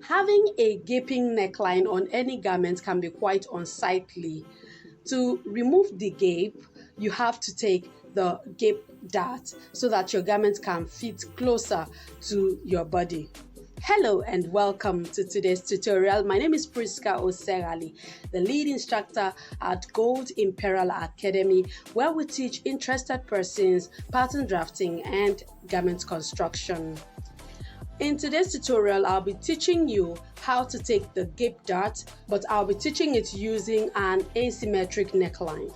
Having a gaping neckline on any garment can be quite unsightly. To remove the gape, you have to take the gape dart so that your garment can fit closer to your body. Hello and welcome to today's tutorial. My name is Priska Oserali, the lead instructor at Gold Imperial Academy, where we teach interested persons pattern drafting and garment construction. In today's tutorial, I'll be teaching you how to take the gape dart, but I'll be teaching it using an asymmetric neckline.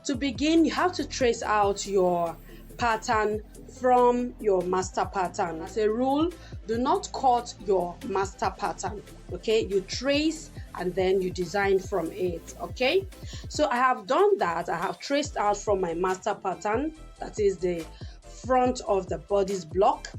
To begin, you have to trace out your pattern from your master pattern. As a rule, do not cut your master pattern, okay? You trace and then you design from it, okay? So I have done that. I have traced out from my master pattern, that is the front of the body's block.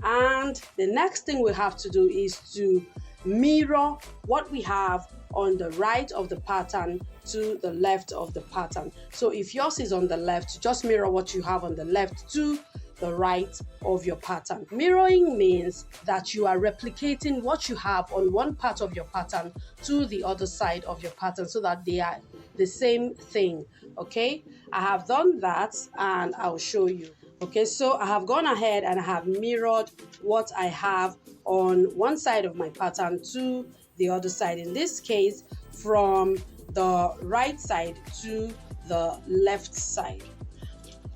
And the next thing we have to do is to mirror what we have on the right of the pattern to the left of the pattern. So if yours is on the left, just mirror what you have on the left to the right of your pattern. Mirroring means that you are replicating what you have on one part of your pattern to the other side of your pattern so that they are the same thing, okay? I have done that and I'll show you. Okay, so I have gone ahead and I have mirrored what I have on one side of my pattern to the other side. In this case, from the right side to the left side.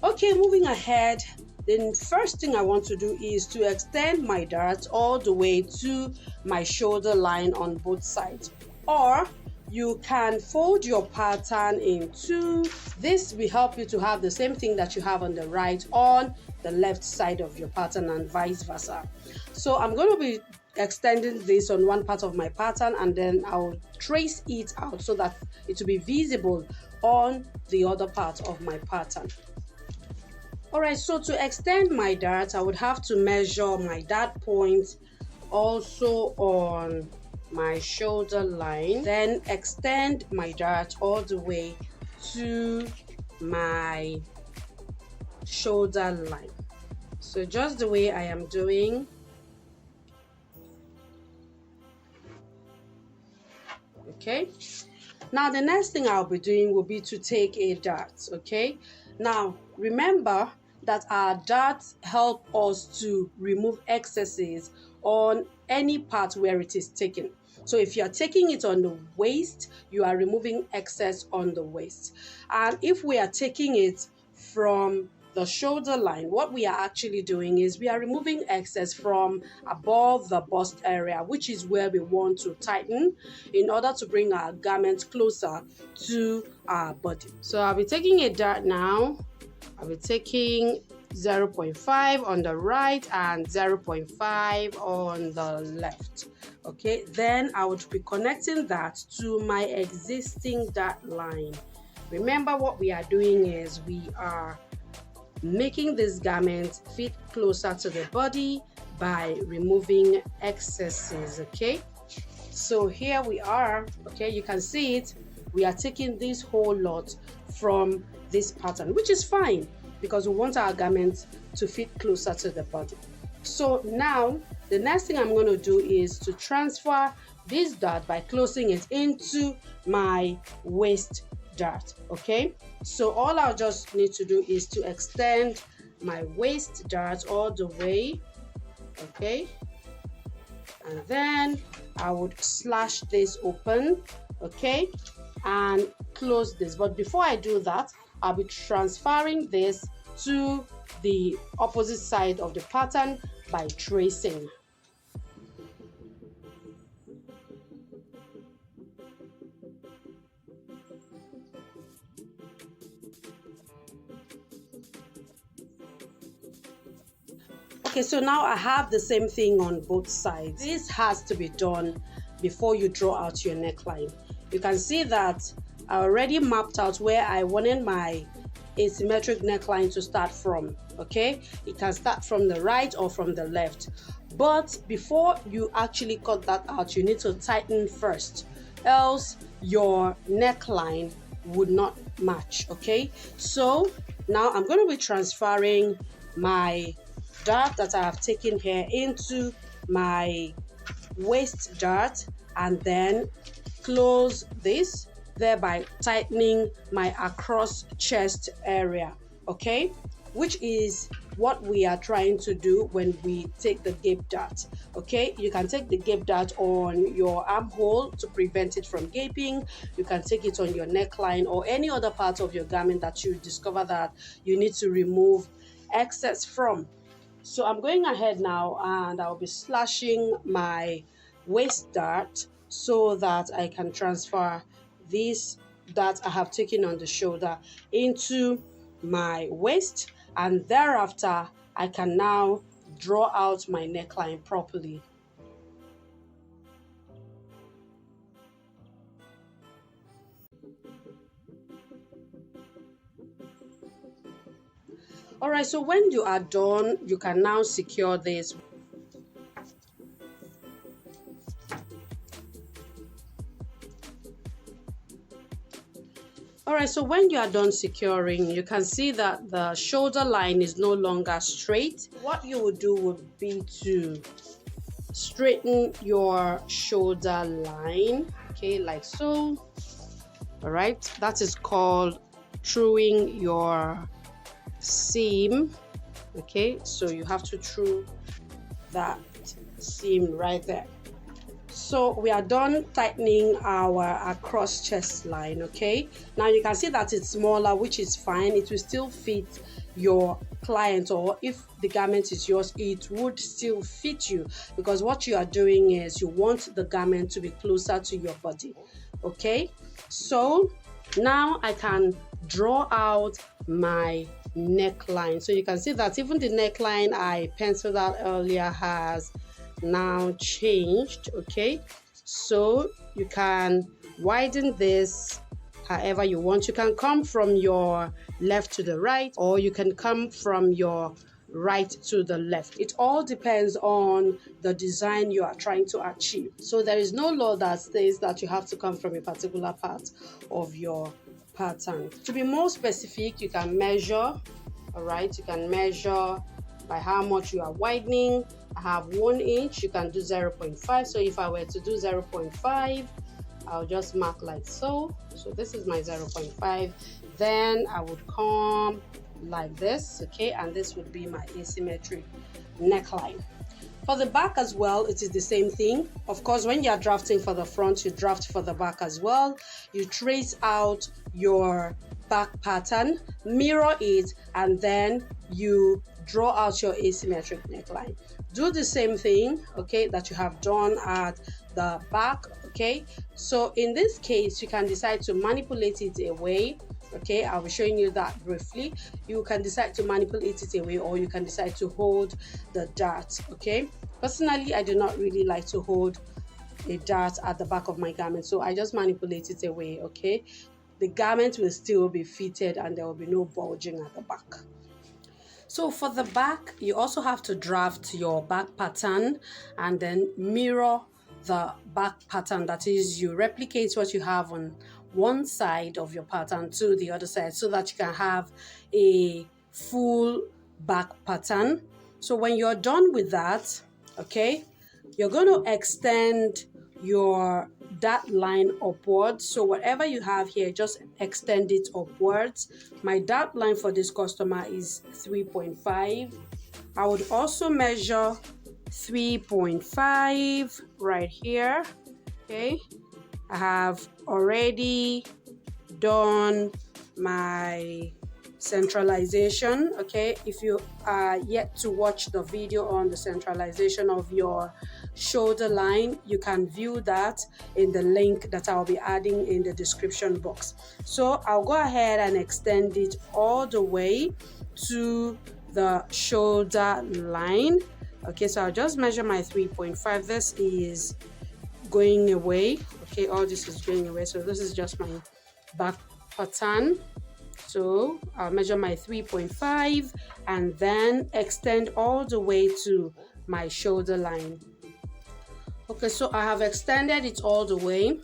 Okay, moving ahead, the first thing I want to do is to extend my dart all the way to my shoulder line on both sides. Or you can fold your pattern in two. This will help you to have the same thing that you have on the right on the left side of your pattern and vice versa. So I'm going to be extending this on one part of my pattern and then I'll trace it out so that it will be visible on the other part of my pattern. Alright, so to extend my dart, I would have to measure my dart point also on my shoulder line, then extend my dart all the way to my shoulder line. So just the way I am doing. Okay, now the next thing I'll be doing will be to take a dart. Okay, now remember that our darts help us to remove excesses on any part where it is taken. So if you are taking it on the waist, you are removing excess on the waist. And if we are taking it from the shoulder line, what we are actually doing is we are removing excess from above the bust area, which is where we want to tighten in order to bring our garment closer to our body. So I'll be taking a dart now. I'll be taking 0.5 on the right and 0.5 on the left. Okay, then I would be connecting that to my existing dart line. Remember, what we are doing is we are making this garment fit closer to the body by removing excesses. Okay, so here we are. Okay, you can see it. We are taking this whole lot from this pattern, which is fine because we want our garment to fit closer to the body. So now the next thing I'm going to do is to transfer this dart by closing it into my waist dart. Okay, so all I'll just need to do is to extend my waist dart all the way. Okay, and then I would slash this open. Okay, and close this. But before I do that, I'll be transferring this to the opposite side of the pattern by tracing. Okay, so now I have the same thing on both sides. This has to be done before you draw out your neckline. You can see that I already mapped out where I wanted my asymmetric neckline to start from. Okay, it can start from the right or from the left, but before you actually cut that out, you need to tighten first, else your neckline would not match. Okay, so now I'm going to be transferring my dart that I have taken here into my waist dart and then close this, thereby tightening my across chest area, okay, which is what we are trying to do when we take the gape dart. Okay, you can take the gape dart on your armhole to prevent it from gaping. You can take it on your neckline or any other part of your garment that you discover that you need to remove excess from. So I'm going ahead now and I'll be slashing my waist dart so that I can transfer this that I have taken on the shoulder into my waist, and thereafter I can now draw out my neckline properly. Alright, so when you are done, you can now secure this. Alright, so when you are done securing, you can see that the shoulder line is no longer straight. What you would do would be to straighten your shoulder line, okay, like so. Alright, that is called truing your seam. Okay, so you have to true that seam right there. So we are done tightening our across chest line. Okay, now you can see that it's smaller, which is fine. It will still fit your client, or if the garment is yours, it would still fit you, because what you are doing is you want the garment to be closer to your body. Okay, so now I can draw out my neckline. So you can see that even the neckline I penciled out earlier has now changed. Okay, so you can widen this however you want. You can come from your left to the right, or you can come from your right to the left. It all depends on the design you are trying to achieve. So there is no law that says that you have to come from a particular part of your pattern. To be more specific, you can measure. All right, you can measure by how much you are widening. I have 1 inch, you can do 0.5. So if I were to do 0.5, I'll just mark like so. So this is my 0.5. Then I would come like this, okay, and this would be my asymmetric neckline. For the back as well, it is the same thing. Of course, when you're drafting for the front, you draft for the back as well. You trace out your back pattern, mirror it, and then you draw out your asymmetric neckline. Do the same thing, okay, that you have done at the back, okay. So in this case, you can decide to manipulate it away. Okay, I'll be showing you that briefly. You can decide to manipulate it away, or you can decide to hold the dart. Okay, personally, I do not really like to hold a dart at the back of my garment, so I just manipulate it away. Okay, the garment will still be fitted and there will be no bulging at the back. So for the back, you also have to draft your back pattern and then mirror the back pattern. That is, you replicate what you have on one side of your pattern to the other side so that you can have a full back pattern. So when you're done with that, okay, you're going to extend your dart line upwards. So whatever you have here, just extend it upwards. My dart line for this customer is 3.5. I would also measure 3.5 right here. Okay, I have already done my centralization. Okay, if you are yet to watch the video on the centralization of your shoulder line, you can view that in the link that I'll be adding in the description box. So I'll go ahead and extend it all the way to the shoulder line. Okay, so I'll just measure my 3.5. This is going away. Okay, all this is going away, so this is just my back pattern. So I'll measure my 3.5 and then extend all the way to my shoulder line. Okay, so I have extended it all the way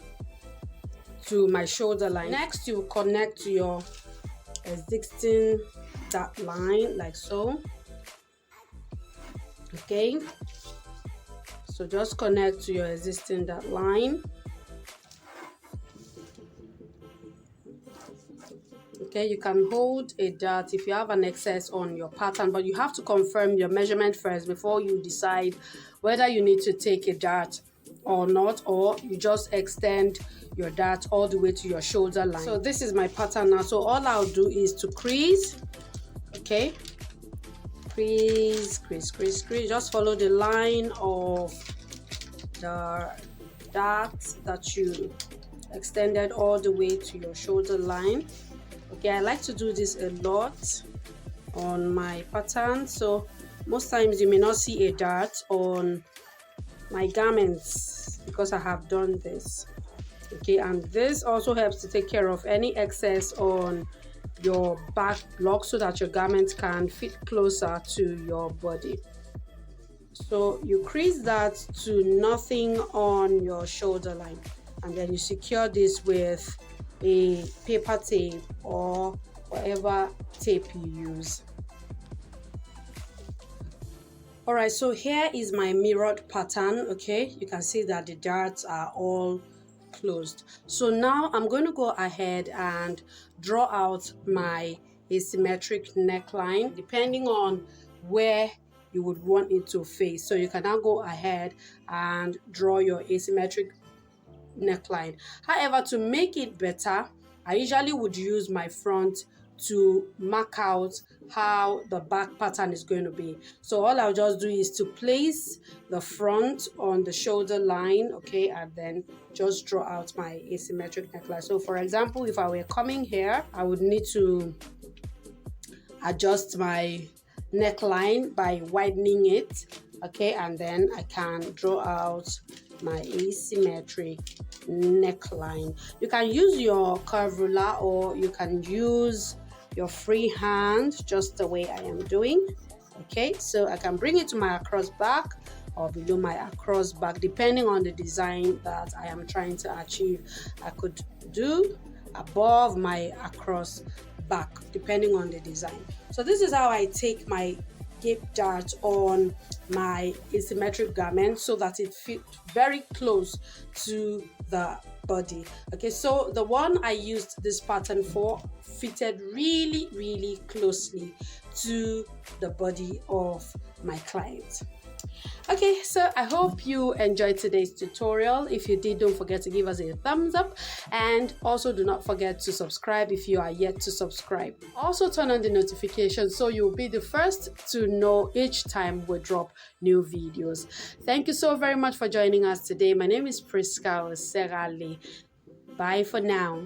to my shoulder line. Next, you connect to your existing dart line like so. Okay, so just connect to your existing dot line. Okay, you can hold a dart if you have an excess on your pattern, but you have to confirm your measurement first before you decide whether you need to take a dart or not, or you just extend your dart all the way to your shoulder line. So this is my pattern now. So all I'll do is to crease. Okay, crease, crease, crease, crease. Just follow the line of the dart that you extended all the way to your shoulder line. Okay, I like to do this a lot on my pattern, so most times you may not see a dart on my garments because I have done this. Okay, and this also helps to take care of any excess on your back block so that your garment can fit closer to your body. So you crease that to nothing on your shoulder line, and then you secure this with a paper tape or whatever tape you use. All right, so here is my mirrored pattern. Okay, you can see that the darts are all closed. So now I'm going to go ahead and draw out my asymmetric neckline depending on where you would want it to face. So you can now go ahead and draw your asymmetric neckline. However, to make it better, I usually would use my front to mark out how the back pattern is going to be. So all I'll just do is to place the front on the shoulder line, okay, and then just draw out my asymmetric neckline. So for example, if I were coming here, I would need to adjust my neckline by widening it, okay, and then I can draw out my asymmetric neckline. You can use your curve ruler or you can use your free hand, just the way I am doing. Okay, so I can bring it to my across back or below my across back depending on the design that I am trying to achieve. I could do above my across back depending on the design. So this is how I take my gape dart on my asymmetric garment so that it fits very close to the body. Okay, so the one I used this pattern for fitted really closely to the body of my client. Okay, so I hope you enjoyed today's tutorial. If you did, don't forget to give us a thumbs up, and also do not forget to subscribe if you are yet to subscribe. Also turn on the notifications so you'll be the first to know each time we drop new videos. Thank you so very much for joining us today. My name is Kaale. Bye for now.